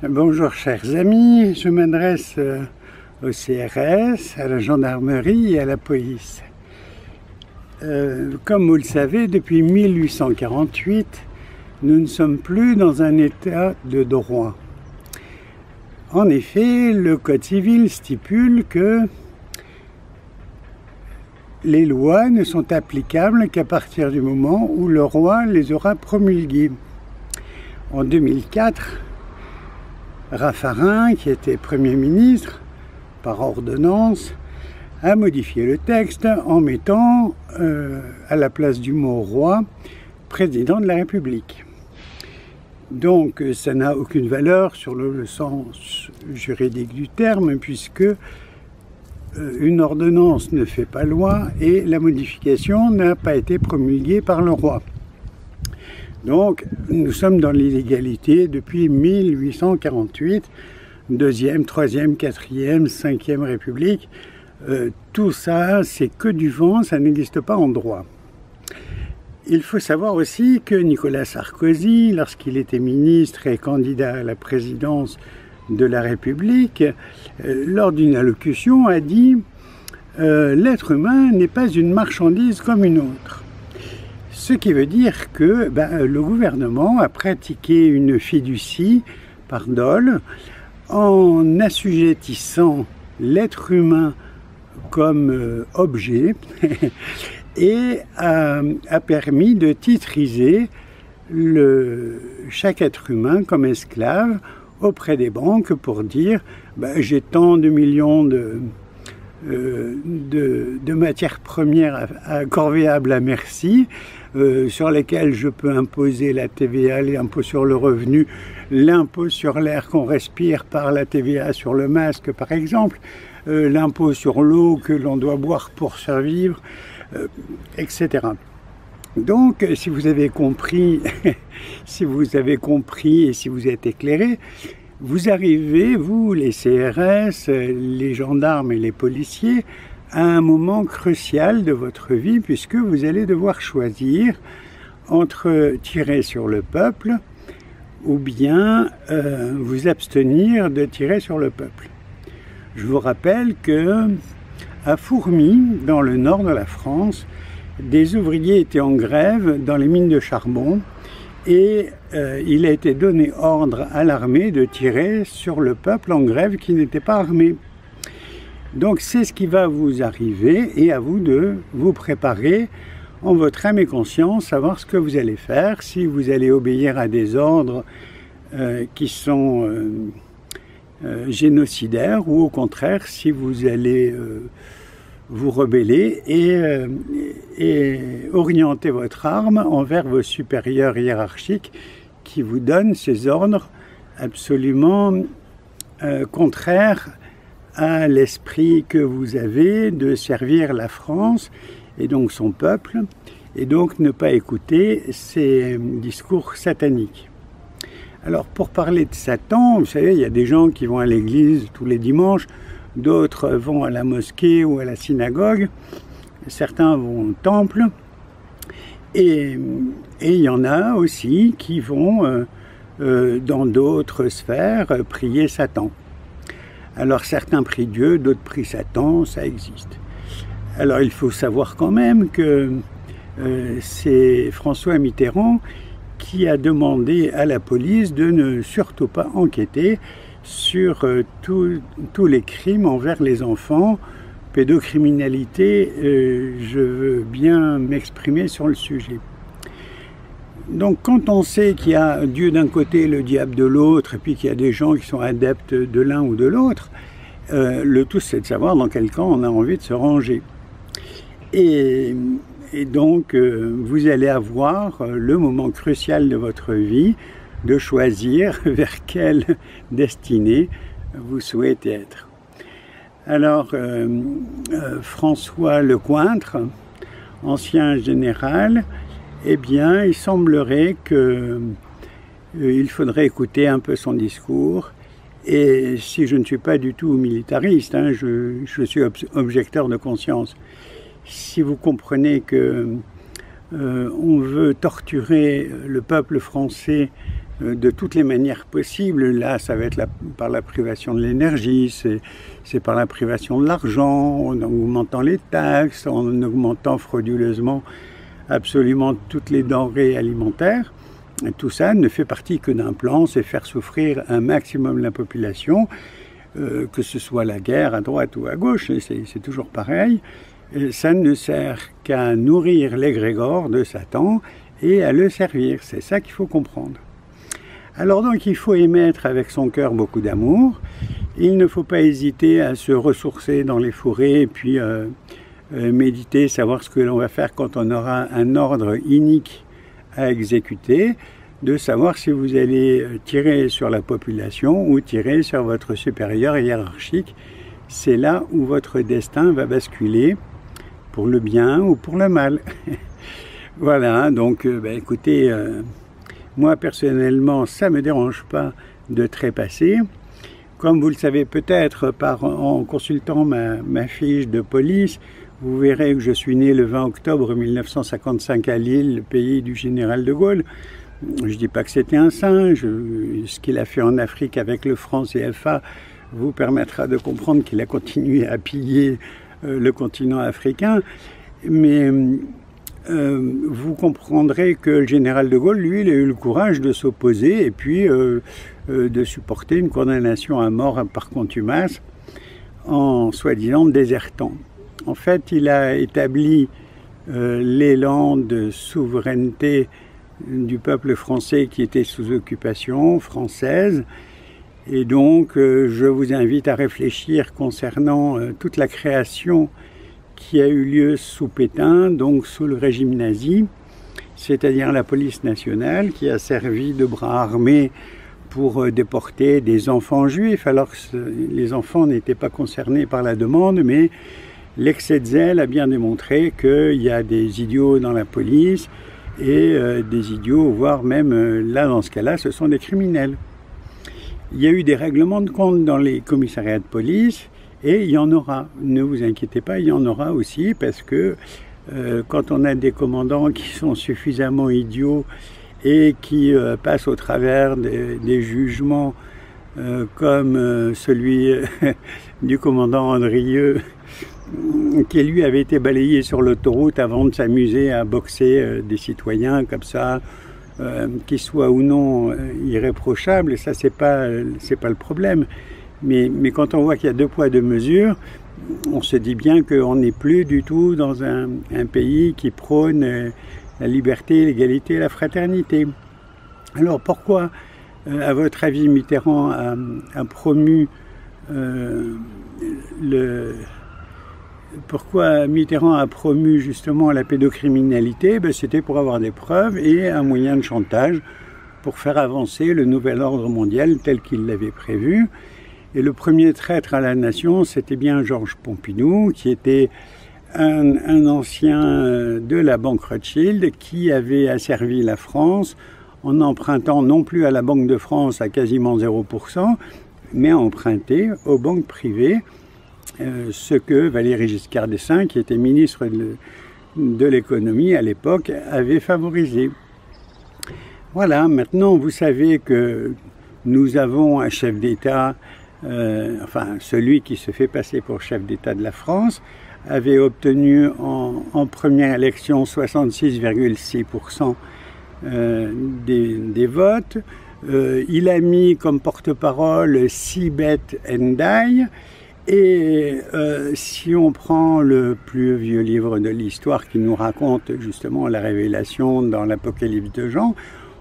Bonjour chers amis, je m'adresse au CRS, à la gendarmerie et à la police. Comme vous le savez, depuis 1848, nous ne sommes plus dans un état de droit. En effet, le Code civil stipule que les lois ne sont applicables qu'à partir du moment où le roi les aura promulguées. En 2004, Raffarin, qui était Premier ministre, par ordonnance, a modifié le texte en mettant à la place du mot roi, président de la République. Donc ça n'a aucune valeur sur le sens juridique du terme, puisque une ordonnance ne fait pas loi et la modification n'a pas été promulguée par le roi. Donc, nous sommes dans l'illégalité depuis 1848, deuxième, troisième, quatrième, cinquième République. Tout ça, c'est que du vent, ça n'existe pas en droit. Il faut savoir aussi que Nicolas Sarkozy, lorsqu'il était ministre et candidat à la présidence de la République, lors d'une allocution, a dit « L'être humain n'est pas une marchandise comme une autre ». Ce qui veut dire que le gouvernement a pratiqué une fiducie par dol en assujettissant l'être humain comme objet et a permis de titriser chaque être humain comme esclave auprès des banques pour dire j'ai tant de millions de matières premières corvéables à merci, sur lesquelles je peux imposer la TVA, l'impôt sur le revenu, l'impôt sur l'air qu'on respire par la TVA sur le masque par exemple, l'impôt sur l'eau que l'on doit boire pour survivre, etc. Donc si vous avez compris, si vous avez compris et si vous êtes éclairé, vous arrivez, vous, les CRS, les gendarmes et les policiers, à un moment crucial de votre vie, puisque vous allez devoir choisir entre tirer sur le peuple ou bien vous abstenir de tirer sur le peuple. Je vous rappelle que à Fourmies, dans le nord de la France, des ouvriers étaient en grève dans les mines de charbon et il a été donné ordre à l'armée de tirer sur le peuple en grève qui n'était pas armé. Donc c'est ce qui va vous arriver et à vous de vous préparer en votre âme et conscience, savoir ce que vous allez faire, si vous allez obéir à des ordres qui sont génocidaires ou au contraire si vous allez vous rebeller et orienter votre arme envers vos supérieurs hiérarchiques qui vous donnent ces ordres absolument contraires à l'esprit que vous avez de servir la France et donc son peuple, et donc ne pas écouter ces discours sataniques. Alors pour parler de Satan, vous savez, il y a des gens qui vont à l'église tous les dimanches, d'autres vont à la mosquée ou à la synagogue, certains vont au temple, et il y en a aussi qui vont dans d'autres sphères prier Satan. Alors certains prient Dieu, d'autres prient Satan, ça existe. Alors il faut savoir quand même que c'est François Mitterrand qui a demandé à la police de ne surtout pas enquêter sur tous les crimes envers les enfants, pédocriminalité, je veux bien m'exprimer sur le sujet. Donc quand on sait qu'il y a Dieu d'un côté, le diable de l'autre, et puis qu'il y a des gens qui sont adeptes de l'un ou de l'autre, le tout c'est de savoir dans quel camp on a envie de se ranger. Et donc vous allez avoir le moment crucial de votre vie de choisir vers quelle destinée vous souhaitez être. Alors François Lecointre, ancien général, eh bien, il semblerait qu'il faudrait écouter un peu son discours. Et si je ne suis pas du tout militariste, hein, je suis objecteur de conscience. Si vous comprenez que on veut torturer le peuple français de toutes les manières possibles. Là, ça va être par la privation de l'énergie, c'est par la privation de l'argent, en augmentant les taxes, en augmentant frauduleusement absolument toutes les denrées alimentaires. Et tout ça ne fait partie que d'un plan, c'est faire souffrir un maximum la population, que ce soit la guerre à droite ou à gauche, c'est toujours pareil. Et ça ne sert qu'à nourrir l'égrégore de Satan et à le servir. C'est ça qu'il faut comprendre. Alors donc il faut émettre avec son cœur beaucoup d'amour. Il ne faut pas hésiter à se ressourcer dans les forêts et puis méditer, savoir ce que l'on va faire quand on aura un ordre inique à exécuter, de savoir si vous allez tirer sur la population ou tirer sur votre supérieur hiérarchique. C'est là où votre destin va basculer pour le bien ou pour le mal. Voilà, donc écoutez, moi personnellement, ça ne me dérange pas de trépasser. Comme vous le savez peut-être en consultant ma fiche de police, vous verrez que je suis né le 20 octobre 1955 à Lille, le pays du général de Gaulle. Je ne dis pas que c'était un singe. Ce qu'il a fait en Afrique avec le franc CFA vous permettra de comprendre qu'il a continué à piller le continent africain. Mais vous comprendrez que le général de Gaulle, lui, il a eu le courage de s'opposer et puis de supporter une condamnation à mort par contumace en soi-disant désertant. En fait, il a établi l'élan de souveraineté du peuple français qui était sous occupation française. Et donc, je vous invite à réfléchir concernant toute la création qui a eu lieu sous Pétain, donc sous le régime nazi, c'est-à-dire la police nationale qui a servi de bras armés pour déporter des enfants juifs, alors que les enfants n'étaient pas concernés par la demande, mais l'excès de zèle a bien démontré qu'il y a des idiots dans la police et des idiots, voire même, là dans ce cas-là, ce sont des criminels. Il y a eu des règlements de compte dans les commissariats de police, et il y en aura, ne vous inquiétez pas, il y en aura aussi, parce que quand on a des commandants qui sont suffisamment idiots et qui passent au travers des jugements comme celui du commandant Andrieux, qui lui avait été balayé sur l'autoroute avant de s'amuser à boxer des citoyens comme ça, qu'ils soient ou non irréprochables, et ça c'est pas le problème. Mais quand on voit qu'il y a deux poids, deux mesures, on se dit bien qu'on n'est plus du tout dans un pays qui prône la liberté, l'égalité et la fraternité. Alors pourquoi, à votre avis, Mitterrand a promu pourquoi Mitterrand a promu justement la pédocriminalité? C'était pour avoir des preuves et un moyen de chantage pour faire avancer le nouvel ordre mondial tel qu'il l'avait prévu. Et le premier traître à la nation, c'était bien Georges Pompidou, qui était un ancien de la banque Rothschild, qui avait asservi la France en empruntant non plus à la Banque de France à quasiment 0%, mais à emprunter aux banques privées, ce que Valéry Giscard d'Estaing, qui était ministre de l'économie à l'époque, avait favorisé. Voilà, maintenant vous savez que nous avons un chef d'État, enfin celui qui se fait passer pour chef d'État de la France, avait obtenu en première élection 66,6% des votes. Il a mis comme porte-parole Sibeth Ndiaye. Et si on prend le plus vieux livre de l'histoire qui nous raconte justement la révélation dans l'Apocalypse de Jean,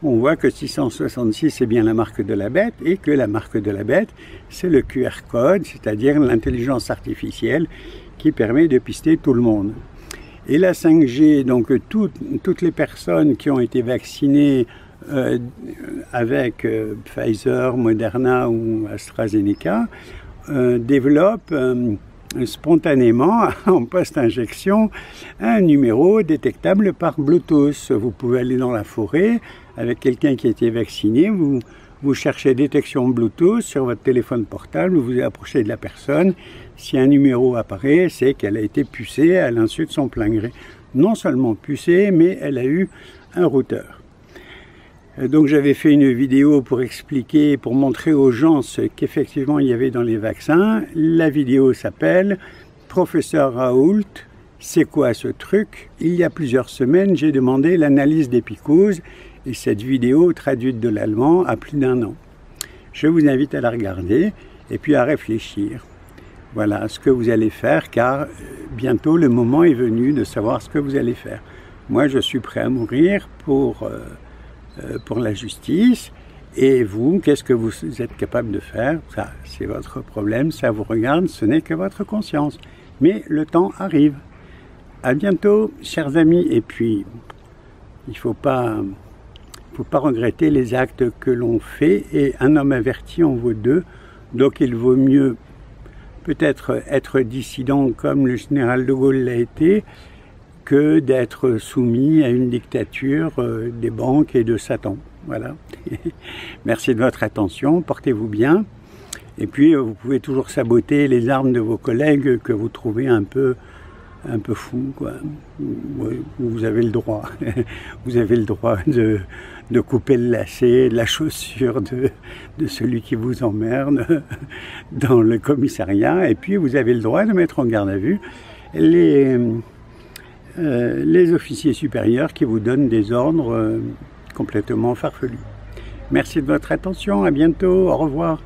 on voit que 666 c'est bien la marque de la bête et que la marque de la bête c'est le QR code, c'est-à-dire l'intelligence artificielle qui permet de pister tout le monde. Et la 5G, donc toutes les personnes qui ont été vaccinées avec Pfizer, Moderna ou AstraZeneca développent spontanément, en post-injection, un numéro détectable par Bluetooth. Vous pouvez aller dans la forêt avec quelqu'un qui a été vacciné, vous cherchez détection Bluetooth sur votre téléphone portable, vous vous approchez de la personne. Si un numéro apparaît, c'est qu'elle a été pucée à l'insu de son plein gré. Non seulement pucée, mais elle a eu un routeur. Donc j'avais fait une vidéo pour expliquer, pour montrer aux gens ce qu'effectivement il y avait dans les vaccins. La vidéo s'appelle « Professeur Raoult, c'est quoi ce truc ?» Il y a plusieurs semaines, j'ai demandé l'analyse des mycoses et cette vidéo, traduite de l'allemand, a plus d'1 an. Je vous invite à la regarder et puis à réfléchir. Voilà ce que vous allez faire, car bientôt le moment est venu de savoir ce que vous allez faire. Moi, je suis prêt à mourir pour la justice. Et vous, qu'est-ce que vous êtes capable de faire? Ça, c'est votre problème, ça vous regarde, ce n'est que votre conscience. Mais le temps arrive. À bientôt, chers amis. Et puis, il ne faut pas regretter les actes que l'on fait. Et un homme averti en vaut 2. Donc, il vaut mieux peut-être être dissident comme le général de Gaulle l'a été, que d'être soumis à une dictature des banques et de Satan. Voilà. Merci de votre attention, portez-vous bien. Et puis, vous pouvez toujours saboter les armes de vos collègues que vous trouvez un peu fous, quoi. Vous avez le droit. Vous avez le droit de couper le lacet de la chaussure de celui qui vous emmerde dans le commissariat. Et puis, vous avez le droit de mettre en garde à vue les officiers supérieurs qui vous donnent des ordres complètement farfelus. Merci de votre attention, à bientôt, au revoir.